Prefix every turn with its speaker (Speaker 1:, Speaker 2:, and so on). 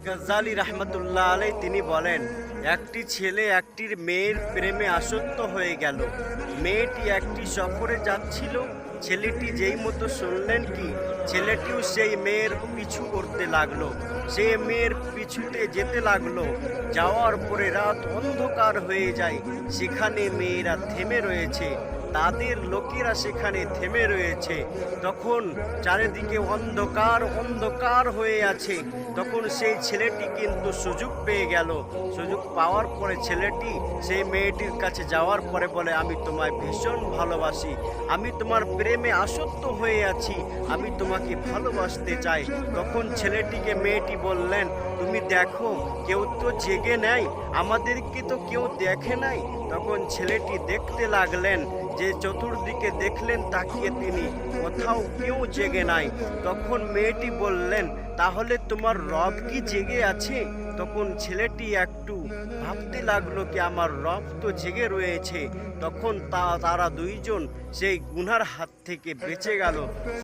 Speaker 1: গজ্জালী রাহমাতুল্লাহ আলাইহি তিনি বলেন, একটি ছেলে একটির মেয়ের প্রেমে আসক্ত হয়ে গেল। মেয়েটি একটি সফরে যাচ্ছিল। ছেলেটি যেই মতো শুনলেন কি, ছেলেটিও সেই মেয়ের পিছু করতে লাগলো। সে মেয়ের পিছুতে যেতে লাগলো। যাওয়ার পরে রাত অন্ধকার হয়ে যায়। সেখানে মেয়েরা থেমে রয়েছে, তাদের লোকেরা সেখানে থেমে রয়েছে। তখন চারিদিকে অন্ধকার অন্ধকার হয়ে আছে। তখন সেই ছেলেটি কিন্তু সুযোগ পেয়ে গেল। সুযোগ পাওয়ার পরে ছেলেটি সেই মেয়েটির কাছে যাওয়ার পরে বলে, আমি তোমায় ভীষণ ভালোবাসি, আমি তোমার প্রেমে আসক্ত হয়ে আছি, আমি তোমাকে ভালোবাসতে চাই। তখন ছেলেটিকে মেয়েটি বললেন, তুমি দেখো কেউ তো জেগে নেই, আমাদেরকে তো কেউ দেখে নাই। তখন ছেলেটি দেখতে লাগলেন, যে চতুর্দিকে দেখলেন তাকিয়ে তিনি, কোথাও কেউ জেগে নাই। তখন মেয়েটি বললেন, তাহলে তোমার রব কি জেগে আছে? তখন ছেলেটি একটু ভাবতে লাগলো কি, আমার রব তো জেগে রয়েছে। তখন তারা দুইজন সেই গুনার হাত থেকে বেঁচে গেল।